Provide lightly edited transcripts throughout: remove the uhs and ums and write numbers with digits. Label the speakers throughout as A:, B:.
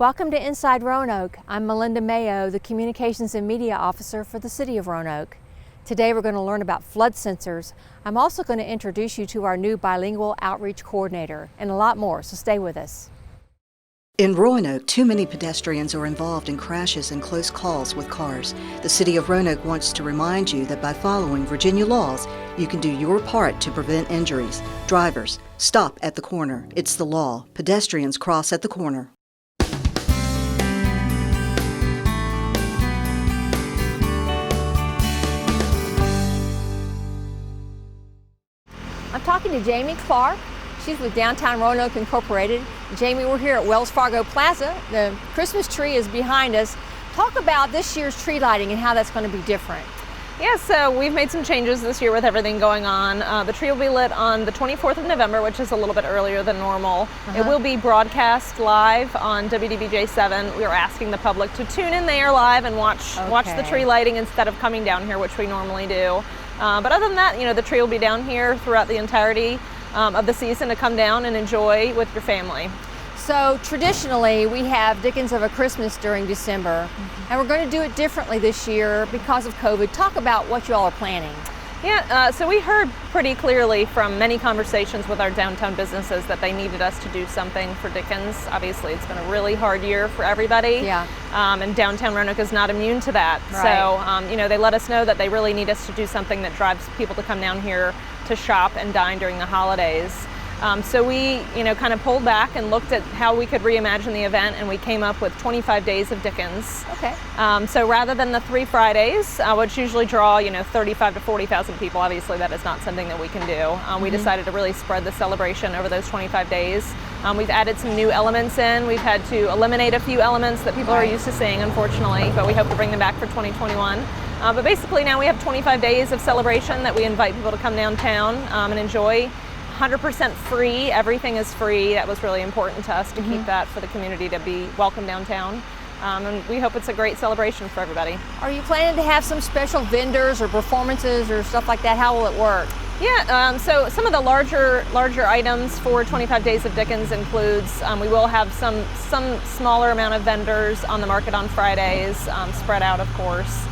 A: Welcome to Inside Roanoke. I'm Melinda Mayo, the Communications and Media Officer for the City of Roanoke. Today we're going to learn about flood sensors. I'm also going to introduce you to our new bilingual outreach coordinator and a lot more, so stay with us.
B: In Roanoke, too many pedestrians are involved in crashes and close calls with cars. The City of Roanoke wants to remind you that by following Virginia laws, you can do your part to prevent injuries. Drivers, stop at the corner. It's the law. Pedestrians cross at the corner.
A: I'm talking to Jamie Clark. She's with Downtown Roanoke Incorporated. Jamie, we're here at Wells Fargo Plaza. The Christmas tree is behind us. Talk about this year's tree lighting and how that's going to be different.
C: Yeah, so we've made some changes this year with everything going on. The tree will be lit on the 24th of November, which is a little bit earlier than normal. It will be broadcast live on WDBJ7. We are asking the public to tune in there live and watch the tree lighting instead of coming down here, which we normally do. But other than that, the tree will be down here throughout the entirety of the season to come down and enjoy with your family.
A: So traditionally we have Dickens of a Christmas during December, and we're going to do it differently this year because of COVID. Talk about what you all are planning.
C: Yeah, so we heard pretty clearly from many conversations with our downtown businesses that they needed us to do something for Dickens. Obviously, it's been a really hard year for everybody, and downtown Roanoke is not immune to that. Right. So, they let us know that they really need us to do something that drives people to come down here to shop and dine during the holidays. So we, kind of pulled back and looked at how we could reimagine the event, and we came up with 25 days of Dickens.
A: Okay.
C: So rather than the 3 Fridays, which usually draw, 35 to 40,000 people, obviously that is not something that we can do. We decided to really spread the celebration over those 25 days. We've added some new elements in. We've had to eliminate a few elements that people are used to seeing, unfortunately, but we hope to bring them back for 2021. But basically now we have 25 days of celebration that we invite people to come downtown and enjoy. 100% free, everything is free. That was really important to us to keep that for the community to be welcome downtown. And we hope it's a great celebration for everybody.
A: Are you planning to have some special vendors or performances or stuff like that? How will it work?
C: Yeah, so some of the larger items for 25 Days of Dickens includes, we will have some smaller amount of vendors on the market on Fridays, spread out of course.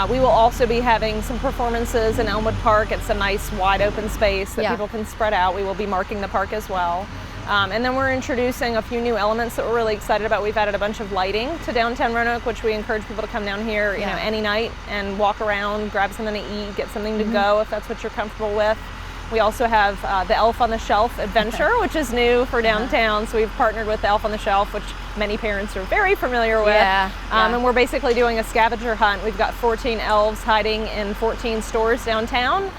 C: We will also be having some performances in Elmwood Park. It's a nice wide open space that people can spread out. We will be marking the park as well. And then we're introducing a few new elements that we're really excited about. We've added a bunch of lighting to downtown Roanoke, which we encourage people to come down here any night and walk around, grab something to eat, get something to go if that's what you're comfortable with. We also have the Elf on the Shelf adventure, which is new for downtown. So we've partnered with the Elf on the Shelf, which many parents are very familiar with. And we're basically doing a scavenger hunt. We've got 14 elves hiding in 14 stores downtown.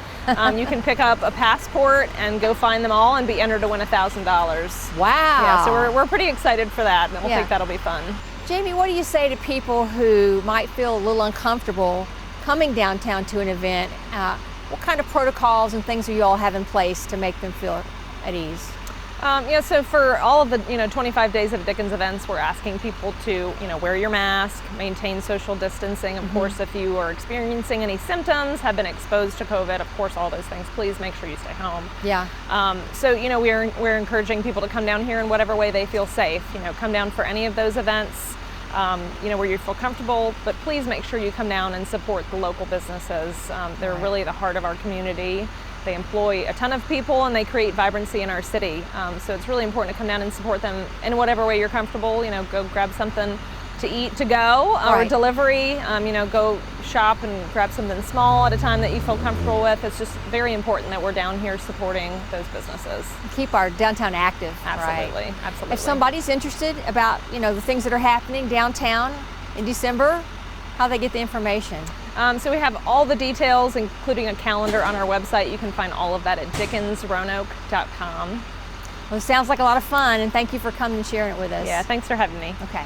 C: You can pick up a passport and go find them all and be entered to win $1,000.
A: Wow.
C: Yeah, so we're pretty excited for that, and we think that'll be fun.
A: Jamie, what do you say to people who might feel a little uncomfortable coming downtown to an event? What kind of protocols and things do you all have in place to make them feel at ease?
C: So for all of the 25 Days of Dickens events, we're asking people to wear your mask, maintain social distancing. Of course, if you are experiencing any symptoms, have been exposed to COVID, of course, all those things, please make sure you stay home. So we're encouraging people to come down here in whatever way they feel safe. Come down for any of those events. Where you feel comfortable, but please make sure you come down and support the local businesses. They're really the heart of our community. They employ a ton of people and they create vibrancy in our city. So it's really important to come down and support them in whatever way you're comfortable. Go grab something to eat to go or delivery. Go shop and grab something small at a time that you feel comfortable with. It's just very important that we're down here supporting those businesses.
A: Keep our downtown active.
C: Absolutely,
A: right?
C: Absolutely.
A: If somebody's interested about the things that are happening downtown in December, how they get the information?
C: So we have all the details, including a calendar on our website. You can find all of that at dickensroanoke.com.
A: Well, it sounds like a lot of fun, and thank you for coming and sharing it with us.
C: Yeah, thanks for having me.
A: Okay.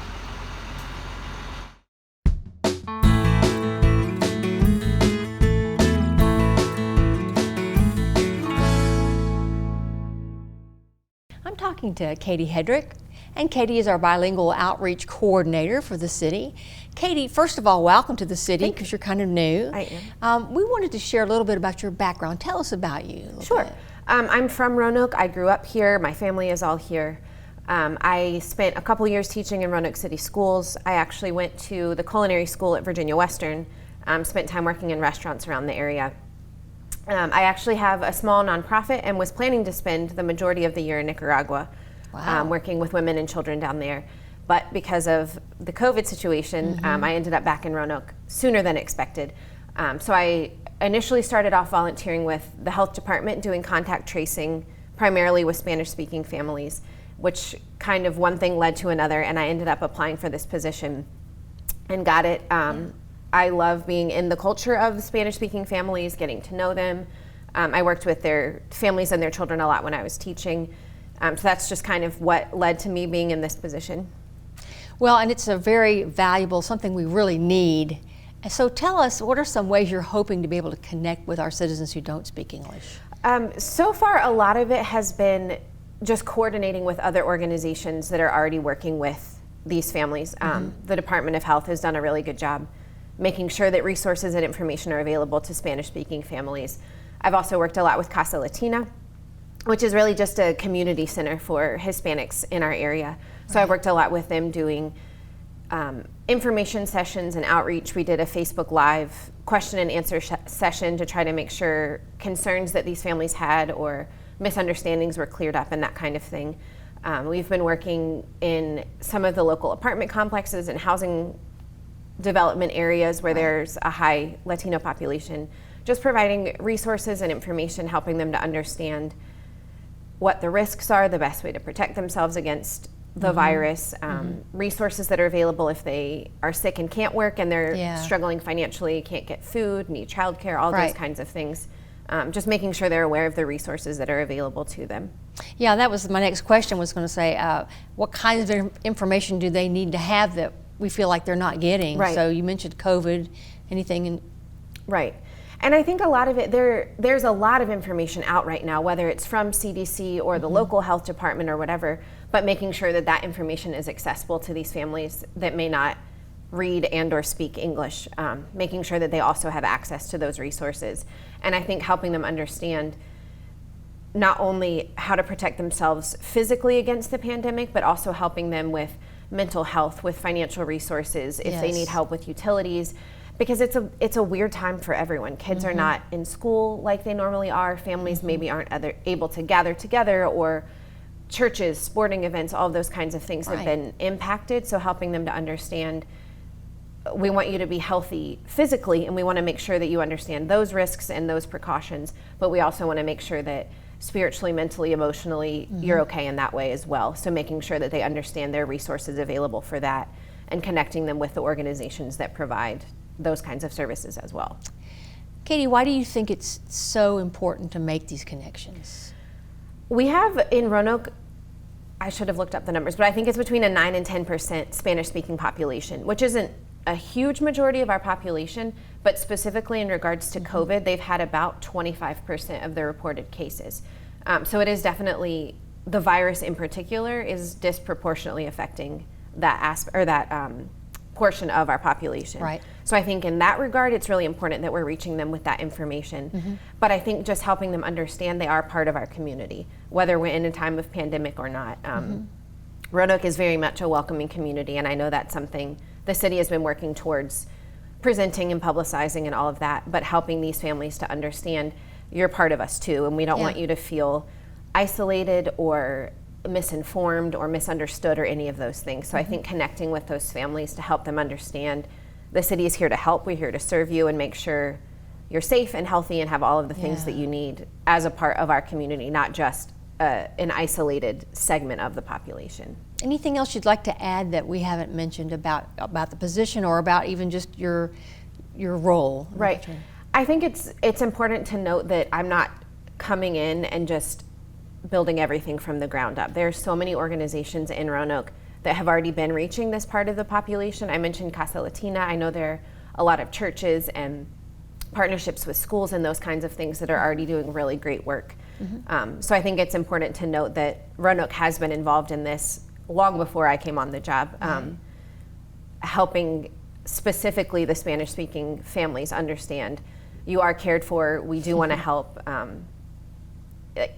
A: I'm talking to Katie Hedrick, and Katie is our bilingual outreach coordinator for the city. Katie, first of all, welcome to the city because you're kind of new.
D: I am.
A: We wanted to share a little bit about your background. Tell us about you.
D: Sure. I'm from Roanoke. I grew up here. My family is all here. I spent a couple years teaching in Roanoke City schools. I actually went to the culinary school at Virginia Western, spent time working in restaurants around the area. I actually have a small nonprofit and was planning to spend the majority of the year in Nicaragua, working with women and children down there. But because of the COVID situation, I ended up back in Roanoke sooner than expected. So I initially started off volunteering with the health department, doing contact tracing, primarily with Spanish-speaking families, which kind of one thing led to another, and I ended up applying for this position and got it. I love being in the culture of the Spanish-speaking families, getting to know them. I worked with their families and their children a lot when I was teaching. So that's just kind of what led to me being in this position.
A: Well, and it's a very valuable, something we really need. So tell us, what are some ways you're hoping to be able to connect with our citizens who don't speak English?
D: So far, a lot of it has been just coordinating with other organizations that are already working with these families. The Department of Health has done a really good job making sure that resources and information are available to Spanish-speaking families. I've also worked a lot with Casa Latina, which is really just a community center for Hispanics in our area. So I've worked a lot with them doing information sessions and outreach. We did a Facebook Live question and answer session to try to make sure concerns that these families had or misunderstandings were cleared up and that kind of thing. We've been working in some of the local apartment complexes and housing development areas where there's a high Latino population, just providing resources and information, helping them to understand what the risks are, the best way to protect themselves against the virus, resources that are available if they are sick and can't work and they're struggling financially, can't get food, need childcare, all those kinds of things. Just making sure they're aware of the resources that are available to them.
A: Yeah, that was my next question, was going to say, what kinds of information do they need to have that we feel like they're not getting?
D: Right.
A: So you mentioned COVID, anything?
D: Right. And I think a lot of it, there's a lot of information out right now, whether it's from CDC or the local health department or whatever, but making sure that that information is accessible to these families that may not read and or speak English, making sure that they also have access to those resources. And I think helping them understand not only how to protect themselves physically against the pandemic, but also helping them with mental health, with financial resources, if they need help with utilities, because it's a weird time for everyone. Kids are not in school like they normally are. Families maybe aren't able to gather together, or churches, sporting events, all of those kinds of things have been impacted. So helping them to understand, we want you to be healthy physically, and we want to make sure that you understand those risks and those precautions, but we also want to make sure that spiritually, mentally, emotionally, you're okay in that way as well. So making sure that they understand their resources available for that and connecting them with the organizations that provide those kinds of services as well.
A: Katie, why do you think it's so important to make these connections?
D: We have in Roanoke, I should have looked up the numbers, but I think it's between a 9 and 10% Spanish-speaking population, which isn't a huge majority of our population, but specifically in regards to COVID, they've had about 25% of the reported cases. So it is definitely, the virus in particular is disproportionately affecting that portion of our population.
A: Right.
D: So I think in that regard, it's really important that we're reaching them with that information. But I think just helping them understand they are part of our community, whether we're in a time of pandemic or not. Roanoke is very much a welcoming community, and I know that's something the city has been working towards presenting and publicizing and all of that, but helping these families to understand you're part of us too, and we don't want you to feel isolated or misinformed or misunderstood or any of those things. So I think connecting with those families to help them understand the city is here to help, we're here to serve you and make sure you're safe and healthy and have all of the things that you need as a part of our community, not just an isolated segment of the population.
A: Anything else you'd like to add that we haven't mentioned about the position or about even just your role?
D: Right. I think it's important to note that I'm not coming in and just building everything from the ground up. There are so many organizations in Roanoke that have already been reaching this part of the population. I mentioned Casa Latina. I know there are a lot of churches and partnerships with schools and those kinds of things that are already doing really great work. So I think it's important to note that Roanoke has been involved in this long before I came on the job, helping specifically the Spanish-speaking families understand you are cared for, we do want to help.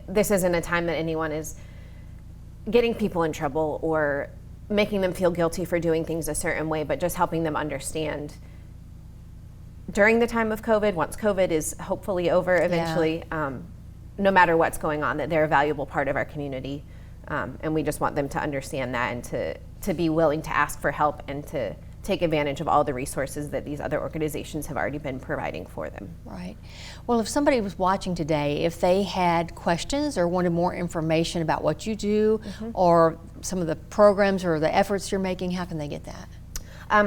D: This isn't a time that anyone is getting people in trouble or making them feel guilty for doing things a certain way, but just helping them understand during the time of COVID, once COVID is hopefully over eventually, no matter what's going on, that they're a valuable part of our community. And we just want them to understand that and to be willing to ask for help and to take advantage of all the resources that these other organizations have already been providing for them.
A: Right. Well, if somebody was watching today, if they had questions or wanted more information about what you do or some of the programs or the efforts you're making, how can they get that?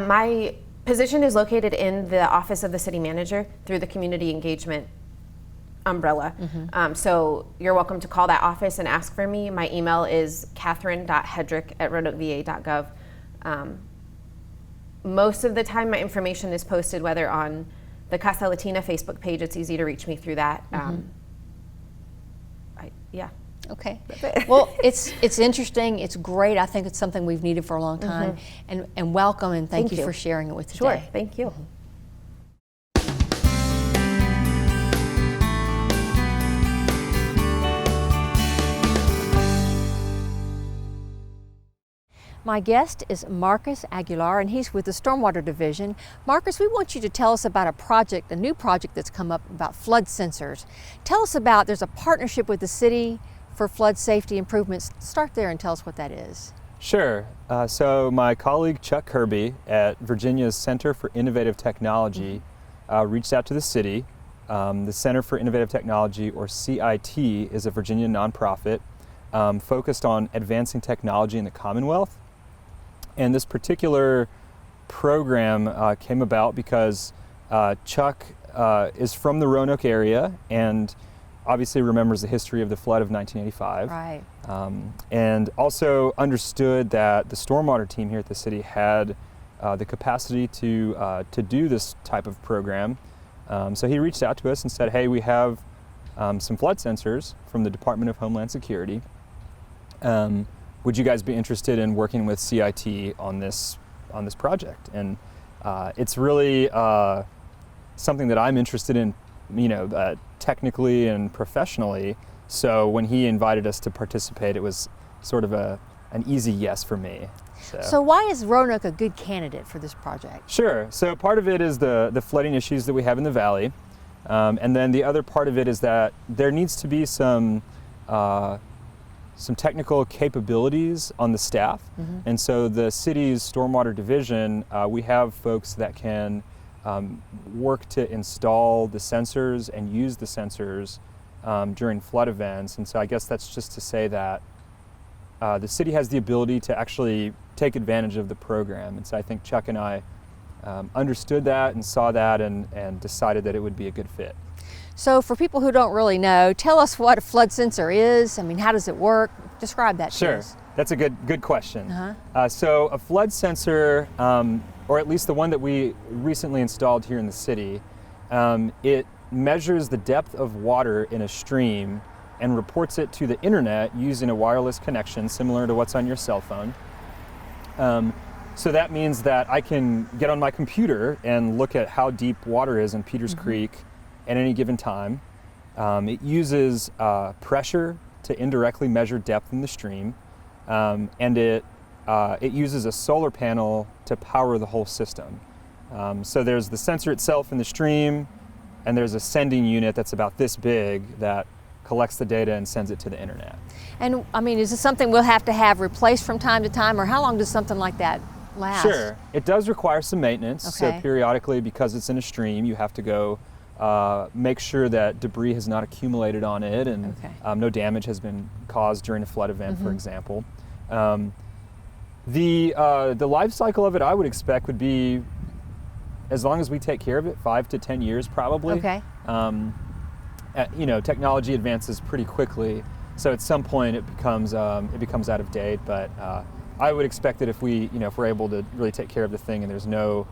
D: My position is located in the office of the city manager through the community engagement umbrella. So you're welcome to call that office and ask for me. My email is catherine.hedrick@roanokeva.gov. Most of the time my information is posted whether on the Casa Latina Facebook page. It's easy to reach me through that. Yeah.
A: Okay. Well, it's interesting. It's great. I think it's something we've needed for a long time. And welcome and thank you for sharing it with today.
D: Sure. Thank you.
A: My guest is Marcus Aguilar, and he's with the Stormwater Division. Marcus, we want you to tell us about a new project that's come up about flood sensors. Tell us about, there's a partnership with the city for flood safety improvements. Start there and tell us what that is.
E: Sure. So my colleague Chuck Kirby at Virginia's Center for Innovative Technology reached out to the city. The Center for Innovative Technology, or CIT, is a Virginia nonprofit focused on advancing technology in the Commonwealth. And this particular program came about because Chuck is from the Roanoke area and obviously remembers the history of the flood of 1985.
A: Right.
E: And also understood that the stormwater team here at the city had the capacity to do this type of program. So he reached out to us and said, hey, we have some flood sensors from the Department of Homeland Security. Would you guys be interested in working with CIT on this project? And it's really something that I'm interested in, technically and professionally. So when he invited us to participate, it was sort of an easy yes for me.
A: So why is Roanoke a good candidate for this project?
E: Sure. So part of it is the flooding issues that we have in the valley, and then the other part of it is that there needs to be some technical capabilities on the staff. And so the city's stormwater division, we have folks that can work to install the sensors and use the sensors during flood events. And so I guess that's just to say that the city has the ability to actually take advantage of the program. And so I think Chuck and I understood that and saw that and decided that it would be a good fit.
A: So for people who don't really know, tell us what a flood sensor is. I mean, how does it work? Describe that to us.
E: Sure, that's a good question. So a flood sensor, or at least the one that we recently installed here in the city, it measures the depth of water in a stream and reports it to the internet using a wireless connection similar to what's on your cell phone. So that means that I can get on my computer and look at how deep water is in Peters Creek at any given time. It uses pressure to indirectly measure depth in the stream, and it uses a solar panel to power the whole system. So there's the sensor itself in the stream, and there's a sending unit that's about this big that collects the data and sends it to the internet.
A: And I mean, is this something we'll have to have replaced from time to time, or how long does something like that last?
E: Sure, it does require some maintenance. So periodically, because it's in a stream, you have to go make sure that debris has not accumulated on it and no damage has been caused during a flood event, for example. The life cycle of it, I would expect, would be, as long as we take care of it, 5 to 10 years probably. Technology advances pretty quickly, so at some point it becomes out of date. But I would expect that if we're able to really take care of the thing and there's no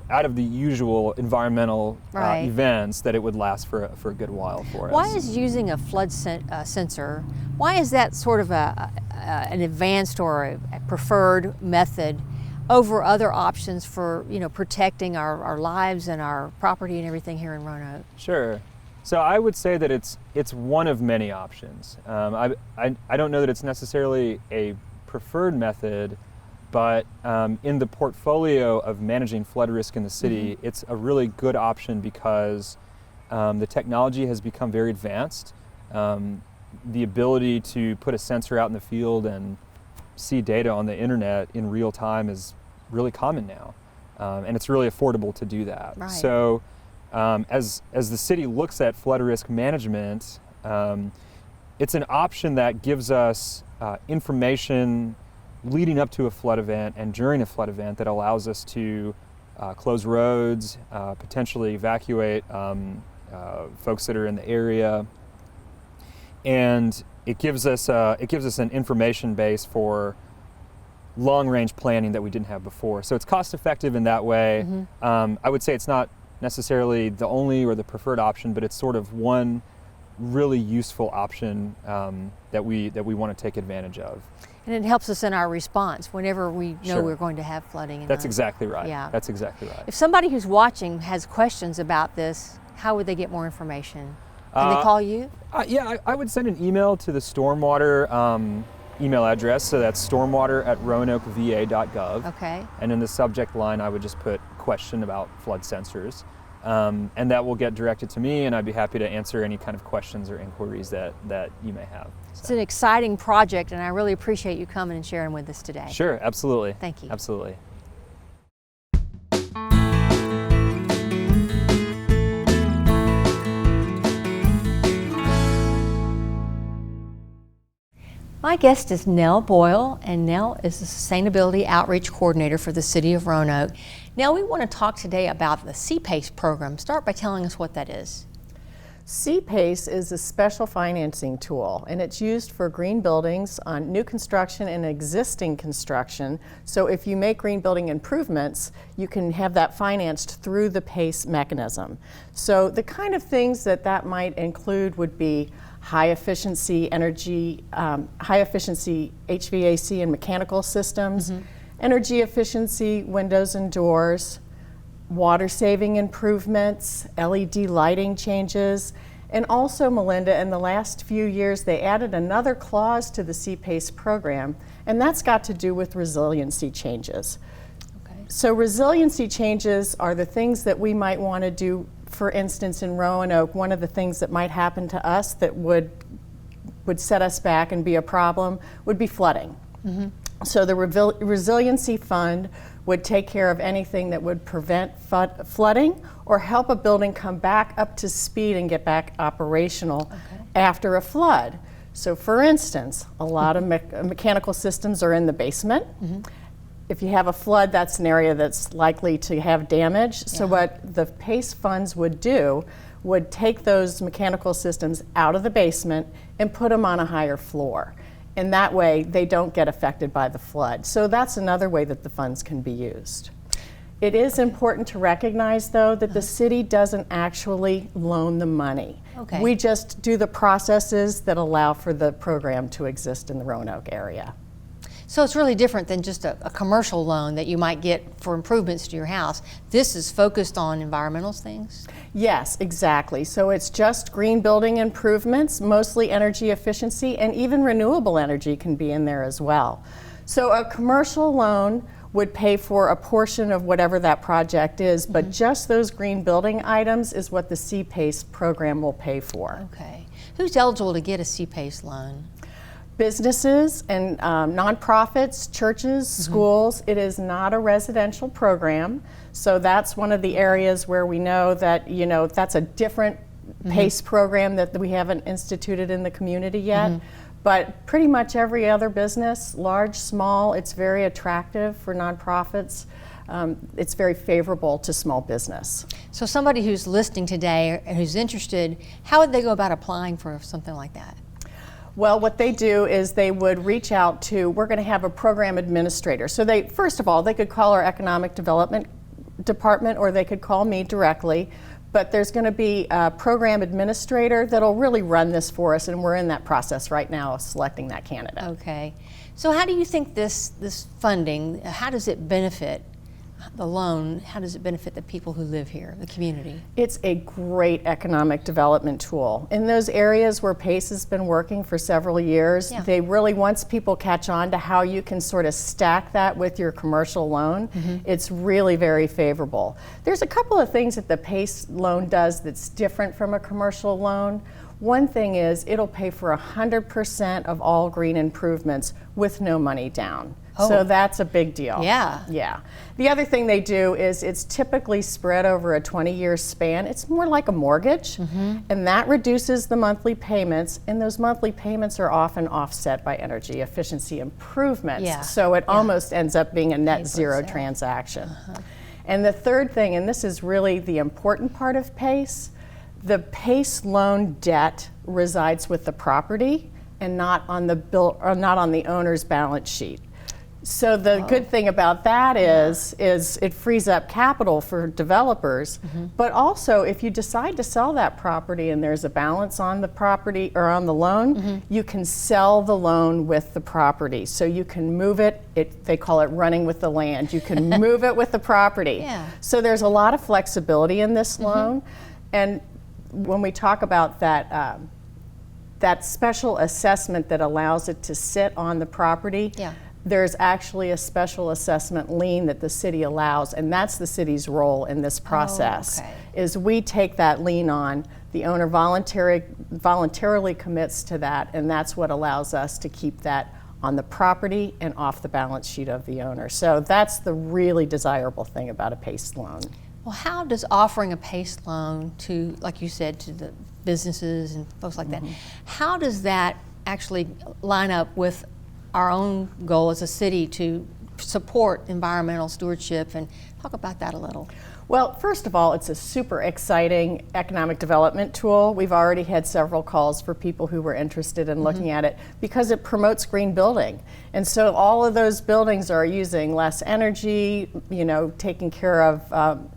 E: out of the usual environmental events, that it would last for a good while for us.
A: Why is using a flood sensor, why is that sort of an advanced or a preferred method over other options for protecting our lives and our property and everything here in Roanoke?
E: Sure. So I would say that it's one of many options. I don't know that it's necessarily a preferred method, but in the portfolio of managing flood risk in the city, it's a really good option because the technology has become very advanced. The ability to put a sensor out in the field and see data on the internet in real time is really common now, and it's really affordable to do that.
A: Right.
E: So as the city looks at flood risk management, it's an option that gives us information leading up to a flood event and during a flood event that allows us to close roads, potentially evacuate folks that are in the area, and it gives us an information base for long-range planning that we didn't have before. So it's cost-effective in that way. I would say it's not necessarily the only or the preferred option, but it's sort of one really useful option that we want to take advantage of.
A: And it helps us in our response whenever we know
E: Sure.
A: we're going to have flooding.
E: That's exactly right.
A: Yeah.
E: That's exactly right.
A: If somebody who's watching has questions about this, how would they get more information? Can they call you?
E: Yeah, I would send an email to the stormwater email address. So that's stormwater@roanokeva.gov.
A: Okay.
E: And in the subject line, I would just put question about flood sensors. And that will get directed to me, and I'd be happy to answer any kind of questions or inquiries that you may have.
A: It's an exciting project, and I really appreciate you coming and sharing with us today.
E: Sure, absolutely.
A: Thank you.
E: Absolutely.
A: My guest is Nell Boyle, and Nell is the Sustainability Outreach Coordinator for the City of Roanoke. Nell, we want to talk today about the CPACE program. Start by telling us what that is.
F: CPACE is a special financing tool, and it's used for green buildings on new construction and existing construction. So if you make green building improvements, you can have that financed through the PACE mechanism. So the kind of things that might include would be high efficiency energy, high efficiency HVAC and mechanical systems, energy efficiency windows and doors, water saving improvements, LED lighting changes, and also, Melinda, in the last few years they added another clause to the CPACE program, and that's got to do with resiliency changes.
A: Okay.
F: So resiliency changes are the things that we might want to do. For instance, in Roanoke, one of the things that might happen to us that would set us back and be a problem would be flooding. So the Resiliency Fund would take care of anything that would prevent flooding or help a building come back up to speed and get back operational after a flood. So for instance, a lot of mechanical systems are in the basement. If you have a flood, that's an area that's likely to have damage. So what the PACE funds would do would take those mechanical systems out of the basement and put them on a higher floor. And that way they don't get affected by the flood. So that's another way that the funds can be used. It is important to recognize, though, that the city doesn't actually loan the money.
A: Okay.
F: We just do the processes that allow for the program to exist in the Roanoke area.
A: So it's really different than just a commercial loan that you might get for improvements to your house. This is focused on environmental things?
F: Yes, exactly. So it's just green building improvements, mostly energy efficiency, and even renewable energy can be in there as well. So a commercial loan would pay for a portion of whatever that project is, but just those green building items is what the CPACE program will pay for.
A: Okay. Who's eligible to get a CPACE loan?
F: Businesses and nonprofits, churches, schools. It is not a residential program, so that's one of the areas where we know that, you know, that's a different PACE program that we haven't instituted in the community yet. But pretty much every other business, large, small, it's very attractive for nonprofits. It's very favorable to small business.
A: So somebody who's listening today and who's interested, how would they go about applying for something like that?
F: Well, what they do is they would reach out to, we're going to have a program administrator. So they, first of all, they could call our economic development department or they could call me directly. But there's going to be a program administrator that'll really run this for us, and we're in that process right now of selecting that candidate.
A: Okay. So how do you think this funding, how does it benefit the loan, how does it benefit the people who live here, the community?
F: It's a great economic development tool. In those areas where PACE has been working for several years,
A: Yeah.
F: they really, once people catch on to how you can sort of stack that with your commercial loan, it's really very favorable. There's a couple of things that the PACE loan does that's different from a commercial loan. One thing is it'll pay for 100% of all green improvements with no money down.
A: Oh.
F: So that's a big deal.
A: Yeah.
F: Yeah. The other thing they do is it's typically spread over a 20-year span. It's more like a mortgage, and that reduces the monthly payments, and those monthly payments are often offset by energy efficiency improvements.
A: Yeah.
F: So it almost ends up being a net
A: for
F: zero
A: itself.
F: transaction. And the third thing, and this is really the important part of PACE, the PACE loan debt resides with the property and not on the owner's balance sheet. So the good thing about that is it frees up capital for developers, but also if you decide to sell that property and there's a balance on the property or on the loan, you can sell the loan with the property. So you can move it, they call it running with the land. You can move it with the property.
A: Yeah.
F: So there's a lot of flexibility in this loan. And when we talk about that, that special assessment that allows it to sit on the property,
A: Yeah.
F: there's actually a special assessment lien that the city allows, and that's the city's role in this process.
A: okay.
F: Is we take that lien on, the owner voluntarily commits to that, and that's what allows us to keep that on the property and off the balance sheet of the owner. So that's the really desirable thing about a PACE loan.
A: Well, how does offering a PACE loan to, like you said, to the businesses and folks like that, how does that actually line up with our own goal as a city to support environmental stewardship, and talk about that a little?
F: Well, first of all, it's a super exciting economic development tool. We've already had several calls for people who were interested in looking at it because it promotes green building. And so all of those buildings are using less energy, taking care of,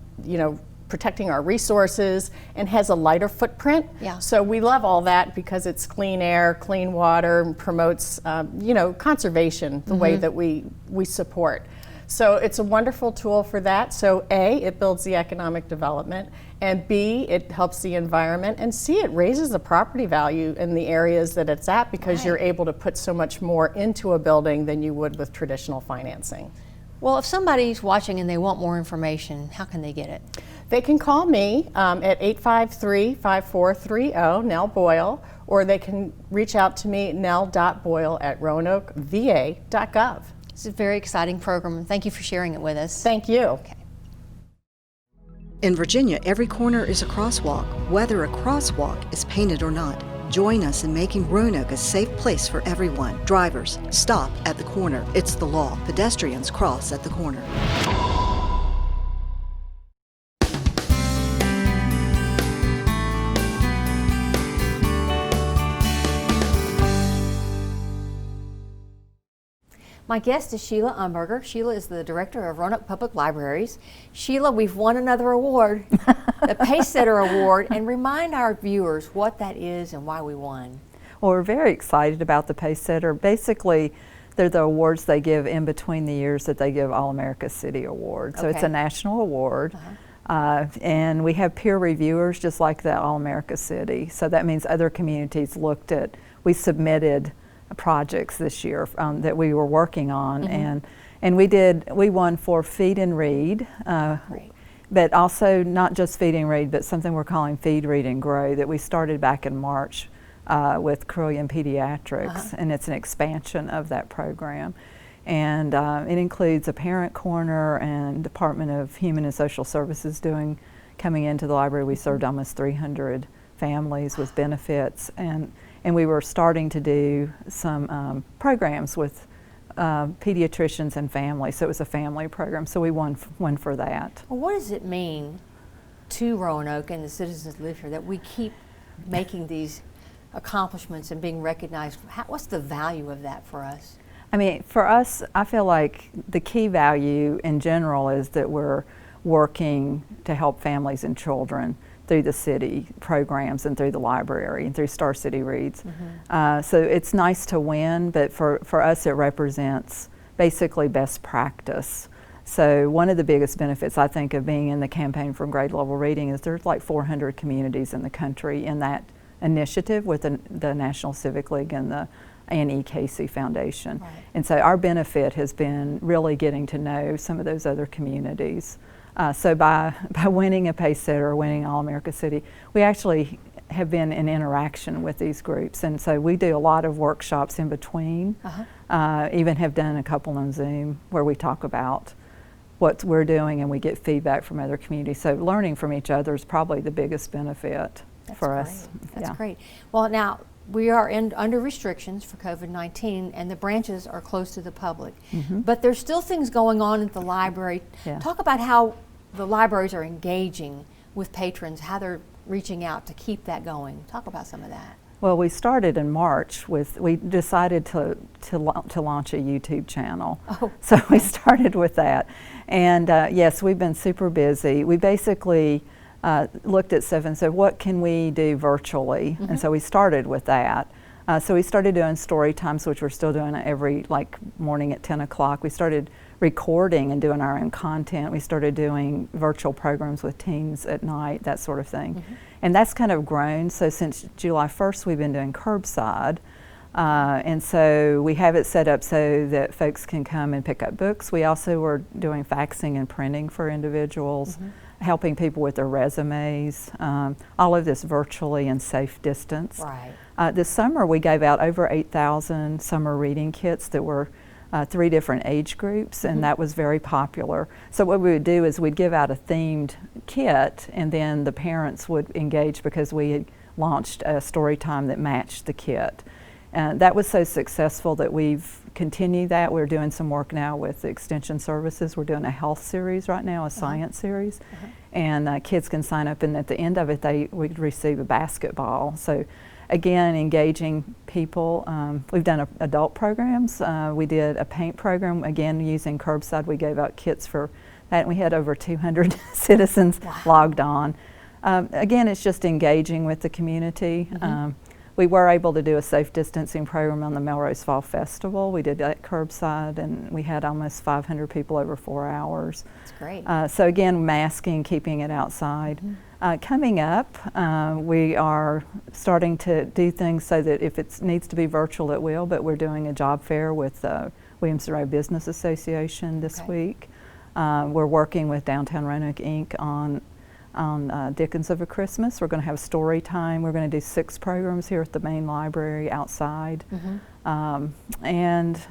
F: protecting our resources, and has a lighter footprint.
A: Yeah.
F: So we love all that because it's clean air, clean water, and promotes, conservation the way that we support. So it's a wonderful tool for that. So A, it builds the economic development, and B, it helps the environment, and C, it raises the property value in the areas that it's at because you're able to put so much more into a building than you would with traditional financing.
A: Well, if somebody's watching and they want more information, how can they get it?
F: They can call me at 853-5430, Nell Boyle, or they can reach out to me at nell.boyle@roanokeva.gov.
A: It's a very exciting program. Thank you for sharing it with us.
F: Thank you.
A: Okay.
B: In Virginia, every corner is a crosswalk, whether a crosswalk is painted or not. Join us in making Roanoke a safe place for everyone. Drivers, stop at the corner. It's the law. Pedestrians cross at the corner.
A: My guest is Sheila Umberger. Sheila is the director of Roanoke Public Libraries. Sheila, we've won another award, the Pacesetter Award, and remind our viewers what that is and why we won.
G: Well, we're very excited about the Pacesetter. Basically, they're the awards they give in between the years that they give All-America City Award. So it's
A: Okay.
G: a national award. And we have peer reviewers just like the All-America City. So that means other communities looked at, we submitted projects this year that we were working on, and we won for Feed and Read, but also not just Feed and Read, but something we're calling Feed, Read and Grow that we started back in March with Carilion Pediatrics, and it's an expansion of that program. And it includes a parent corner and Department of Human and Social Services coming into the library. We served almost 300 families with benefits, and we were starting to do some programs with pediatricians and families, so it was a family program, so we won for that.
A: Well, what does it mean to Roanoke and the citizens who live here that we keep making these accomplishments and being recognized? What's the value of that for us?
G: I mean, for us, I feel like the key value in general is that we're working to help families and children through the city programs and through the library and through Star City Reads. So it's nice to win, but for us it represents basically best practice. So one of the biggest benefits, I think, of being in the campaign for grade level reading is there's like 400 communities in the country in that initiative with the National Civic League and the Anne E. Casey Foundation.
A: Right.
G: And so our benefit has been really getting to know some of those other communities. So by winning a pace setter or winning All-America City, we actually have been in interaction with these groups. And so we do a lot of workshops in between, even have done a couple on Zoom where we talk about what we're doing and we get feedback from other communities. So learning from each other is probably the biggest benefit for us.
A: That's great. Well, now we are under restrictions for COVID-19 and the branches are closed to the public. But there's still things going on at the library. Talk about how the libraries are engaging with patrons, how they're reaching out to keep that going. Talk about some of that.
G: Well, we started in March we decided to launch a YouTube channel. So we started with that. And yes, we've been super busy. We basically looked at stuff and said, what can we do virtually? And so we started with that. So we started doing story times, which we're still doing every morning at 10 o'clock. We started recording and doing our own content. We started doing virtual programs with teens at night, that sort of thing. And that's kind of grown. So since July 1st, we've been doing curbside. And so we have it set up so that folks can come and pick up books. We also were doing faxing and printing for individuals, helping people with their resumes, all of this virtually and safe distance.
A: Right.
G: This summer we gave out over 8,000 summer reading kits that were 3 different age groups, and that was very popular. So what we would do is we'd give out a themed kit, and then the parents would engage because we had launched a story time that matched the kit. That was so successful that we've continued that. We're doing some work now with the Extension Services. We're doing a health series right now, a science series. And kids can sign up, and at the end of it, they would receive a basketball. So again, engaging people. We've done adult programs. We did a paint program, again, using curbside. We gave out kits for that, and we had over 200 citizens logged on. Again, it's just engaging with the community. We were able to do a safe distancing program on the Melrose Fall Festival. We did that curbside, and we had almost 500 people over 4 hours.
A: That's great.
G: So again, masking, keeping it outside. Coming up, we are starting to do things so that if it needs to be virtual, it will, but we're doing a job fair with Williams-Monroe Business Association this week. We're working with Downtown Roanoke, Inc. on Dickens of a Christmas. We're going to have story time. We're going to do 6 programs here at the main library outside. And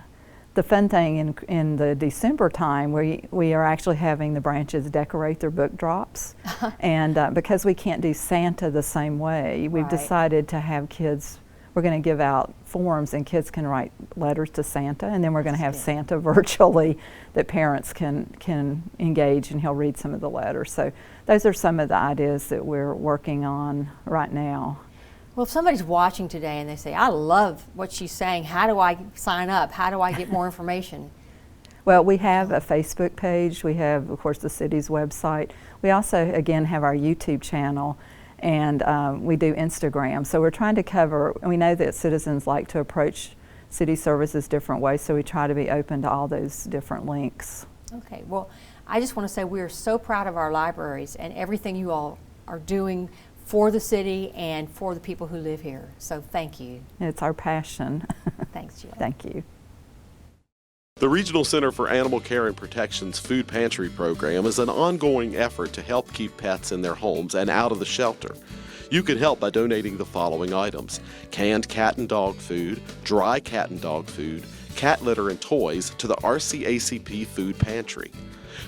G: the fun thing in the December time, we are actually having the branches decorate their book drops. And because we can't do Santa the same way, we've decided to have kids, we're going to give out forms and kids can write letters to Santa, and then we're going to have Santa virtually that parents can engage, and he'll read some of the letters. So those are some of the ideas that we're working on right now.
A: Well, if somebody's watching today and they say, I love what she's saying, how do I sign up? How do I get more information?
G: Well, we have a Facebook page. We have, of course, the city's website. We also, again, have our YouTube channel, and we do Instagram. So we're trying to cover, we know that citizens like to approach city services different ways, so we try to be open to all those different links.
A: Okay, well, I just want to say we are so proud of our libraries and everything you all are doing for the city and for the people who live here. So thank you.
G: It's our passion.
A: Thanks, Jill.
G: Thank you.
H: The Regional Center for Animal Care and Protection's Food Pantry program is an ongoing effort to help keep pets in their homes and out of the shelter. You can help by donating the following items: canned cat and dog food, dry cat and dog food, cat litter and toys to the RCACP Food Pantry.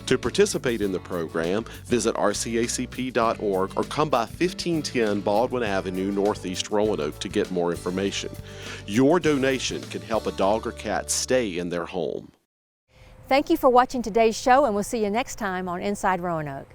H: To participate in the program, visit rcacp.org or come by 1510 Baldwin Avenue, Northeast Roanoke to get more information. Your donation can help a dog or cat stay in their home.
A: Thank you for watching today's show, and we'll see you next time on Inside Roanoke.